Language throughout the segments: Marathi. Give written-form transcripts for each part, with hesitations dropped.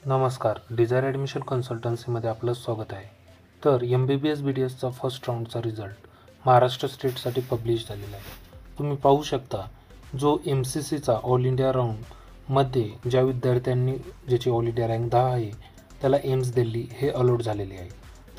नमस्कार, डिझायर ॲडमिशन कन्सल्टन्सीमध्ये आपलं स्वागत आहे. तर MBBS BDSचा फर्स्ट राऊंडचा रिझल्ट महाराष्ट्र स्टेटसाठी पब्लिश झालेला आहे. तुम्ही पाहू शकता, जो MCCचा ऑल इंडिया राऊंडमध्ये ज्या विद्यार्थ्यांनी ज्याची ऑल इंडिया रँक 10 आहे त्याला एम्स दिल्ली हे अलॉट झालेले आहे.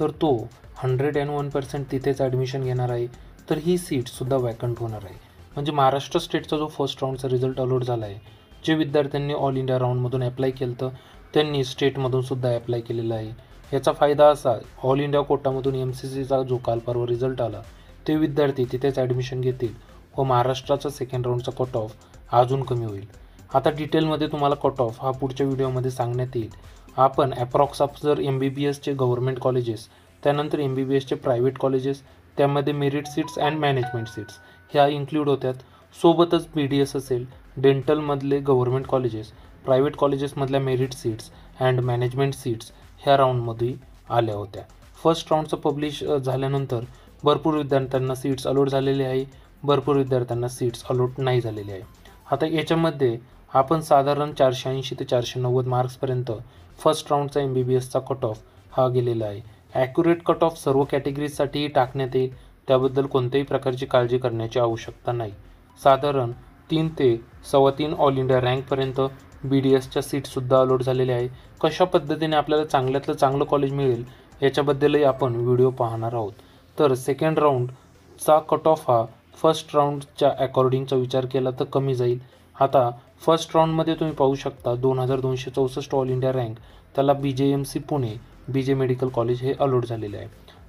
तर तो 101% तिथेच ॲडमिशन घेणार आहे. तर ही सीटसुद्धा वॅकंट होणार आहे. म्हणजे महाराष्ट्र स्टेटचा जो फर्स्ट राऊंडचा रिझल्ट अलॉट झाला आहे, जे विद्यार्थ्यांनी ऑल इंडिया राऊंडमधून ॲप्लाय केलं तर त्यांनी स्टेटमधून सुद्धा ॲप्लाय केलेला आहे. याचा फायदा असा, ऑल इंडिया कोटामधून MCCचा जो काल परवा रिझल्ट आला ते विद्यार्थी तिथेच ॲडमिशन घेतील व महाराष्ट्राचा सेकंड राऊंडचा कट ऑफ अजून कमी होईल. आता डिटेलमध्ये तुम्हाला कट ऑफ हा पुढच्या व्हिडिओमध्ये सांगण्यात येईल. आपण ॲप्रॉक्स जर MBBSचे गव्हर्नमेंट कॉलेजेस, त्यानंतर MBBSचे प्रायव्हेट कॉलेजेस, त्यामध्ये merit seats and management seats ह्या इन्क्लूड होत्यात. सोबतच BDS असेल, डेंटलमधले गव्हर्नमेंट कॉलेजेस, प्रायव्हेट कॉलेजेसमधल्या merit seats and management seats ह्या राऊंडमध्ये आल्या होत्या. फर्स्ट राऊंडचं पब्लिश झाल्यानंतर भरपूर विद्यार्थ्यांना सीट्स अलॉट झालेले आहे, भरपूर विद्यार्थ्यांना सीट्स अलॉट नाही झालेले आहे. आता याच्यामध्ये आपण साधारण 480 ते 490 मार्क्सपर्यंत फर्स्ट राऊंडचा MBBSचा कट ऑफ हा गेलेला आहे. ॲक्युरेट कट ऑफ सर्व कॅटेगरीजसाठीही टाकण्यात येईल, त्याबद्दल कोणत्याही प्रकारची काळजी करण्याची आवश्यकता नाही. साधारण 3 ते 3.25 ऑल इंडिया रँकपर्यंत BDSच्या सीटसुद्धा अलॉट झालेल्या आहे. कशा पद्धतीने आपल्याला चांगल्यातलं चांगलं कॉलेज मिळेल याच्याबद्दलही आपण व्हिडिओ पाहणार आहोत. तर सेकंड राऊंडचा कट ऑफ हा फर्स्ट राऊंडच्या अकॉर्डिंगचा विचार केला तर कमी जाईल. आता फर्स्ट राऊंडमध्ये तुम्ही पाहू शकता 2264 ऑल इंडिया रँक त्याला BJMC Pune, BJ medical college हे अलॉट झालेले आहे.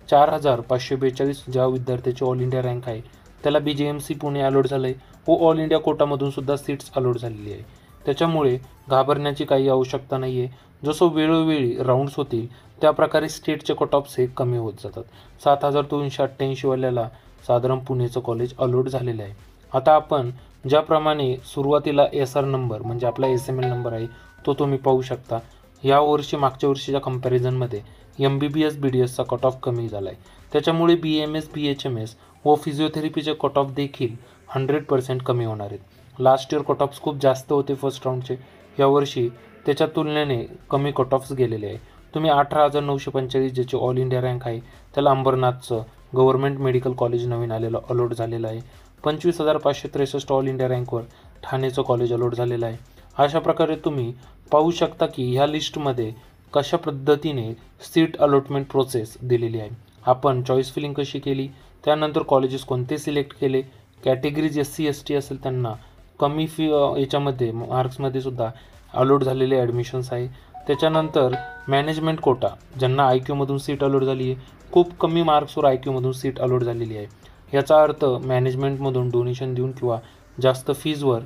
4542 ज्या विद्यार्थ्याची ऑल इंडिया रँक आहे त्याला BJMC पुणे अलॉट झालं आहे व ऑल इंडिया कोटामधून सुद्धा सीट्स अलॉट झालेली आहे. त्याच्यामुळे घाबरण्याची काही आवश्यकता नाही आहे. जसं वेळोवेळी राऊंड्स होतील त्याप्रकारे स्टेटचे कट ऑफ्स हे कमी होत जातात. 7288 वाल्याला साधारण पुणेचं कॉलेज अलॉट झालेलं आहे. आता आपण ज्याप्रमाणे सुरुवातीला SR नंबर म्हणजे आपला SML नंबर आहे तो तुम्ही पाहू शकता. या वर्षी मागच्या वर्षीच्या कंपॅरिझनमध्ये MBBS BDSचा कट ऑफ कमी झाला आहे. त्याच्यामुळे BMS BHMS व फिजिओथेरपीचे कट ऑफ देखील 100% कमी होणार आहेत. लास्ट इयर कट ऑफ्स खूप जास्त होते फर्स्ट राऊंडचे, यावर्षी त्याच्या तुलनेने कमी कट ऑफ्स गेलेले आहे. तुम्ही 18,945 ज्याची ऑल इंडिया रँक आहे त्याला अंबरनाथचं गव्हर्नमेंट मेडिकल कॉलेज नवीन आलेलं अलॉट झालेलं आहे. 25,563 ऑल इंडिया रँकवर ठाणेचं कॉलेज अलॉट झालेलं आहे. अशा प्रकारे तुम्ही पाहू शकता की ह्या लिस्टमध्ये कशा पद्धतीने सीट अलॉटमेंट प्रोसेस दिलेली आहे. आपण चॉईस फिलिंग कशी केली, त्यानंतर कॉलेजेस कोणते सिलेक्ट केले, कॅटेगरीज SC ST असेल त्यांना कमी याच्यामध्ये मार्क्समध्ये सुद्धा अलॉट झालेले ॲडमिशन्स आहे. त्याच्यानंतर मॅनेजमेंट कोटा ज्यांना IQमधून सीट अलॉट झाली आहे, खूप कमी मार्क्सवर IQमधून सीट अलॉट झालेली आहे. याचा अर्थ मॅनेजमेंटमधून डोनेशन देऊन किंवा जास्त फीजवर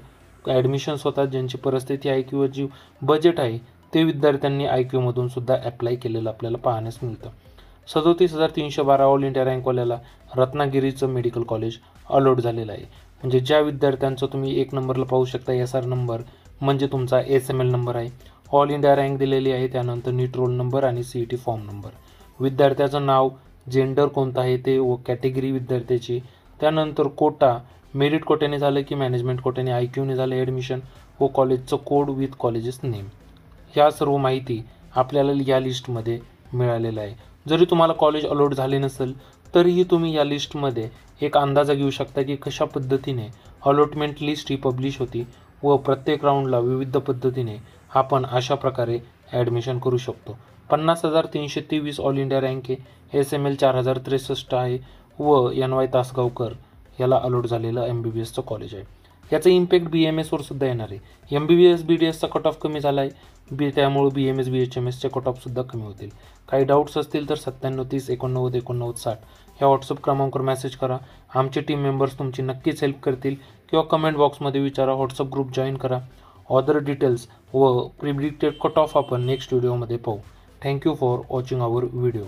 ॲडमिशन्स होतात, ज्यांची परिस्थिती आहे किंवा जी बजेट आहे ते विद्यार्थ्यांनी IQमधून सुद्धा ॲप्लाय केलेलं आपल्याला पाहण्यास मिळतं. 37,312 ऑल इंडिया रँकवाल्याला रत्नागिरीचं मेडिकल कॉलेज अलॉट झालेलं आहे. म्हणजे ज्या विद्यार्थ्यांचं तुम्ही 1 नंबरला पाहू शकता SR नंबर म्हणजे तुमचा SML नंबर आहे, ऑल इंडिया रँक दिलेली आहे, त्यानंतर नीट रोल नंबर आणि CET फॉर्म नंबर, विद्यार्थ्याचं नाव, जेंडर कोणतं आहे ते व कॅटेगरी विद्यार्थ्याची, त्यानंतर कोटा, मेरिट कोट्याने झालं की मॅनेजमेंट कोट्याने IQने झालं ॲडमिशन व कॉलेजचं कोड विथ कॉलेजेस नेम, ह्या सर्व माहिती आपल्याला या लिस्टमध्ये मिळालेलं आहे. जरी तुम्हाला कॉलेज अलॉट झाले नसेल तरीही तुम्ही या लिस्टमध्ये एक अंदाजा घेऊ शकता की कशा पद्धतीने अलॉटमेंट लिस्ट ही पब्लिश होती व प्रत्येक राऊंडला विविध पद्धतीने आपण अशा प्रकारे ॲडमिशन करू शकतो. 50,323 ऑल इंडिया रँक आहे, SML 4063 आहे व NY तासगावकर याला अलॉट झालेलं MBBSचं कॉलेज आहे. याचा इम्पॅक्ट BMSवर सुद्धा येणार आहे. MBBS BDSचा कट ऑफ कमी झाला आहे, त्यामुळे BMS BHMSचे कट ऑफसुद्धा कमी होतील. काही डाऊट्स असतील तर 9730 89 89 60 ह्या व्हॉट्सअप क्रमांकावर मेसेज करा. आमचे टीम मेंबर्स तुमची नक्कीच हेल्प करतील किंवा कमेंट बॉक्समध्ये विचारा. व्हॉट्सअप ग्रुप जॉईन करा. ऑदर डिटेल्स व प्रिडिक्टेड कट ऑफ आपण नेक्स्ट व्हिडिओमध्ये पाहू. Thank you for watching our video.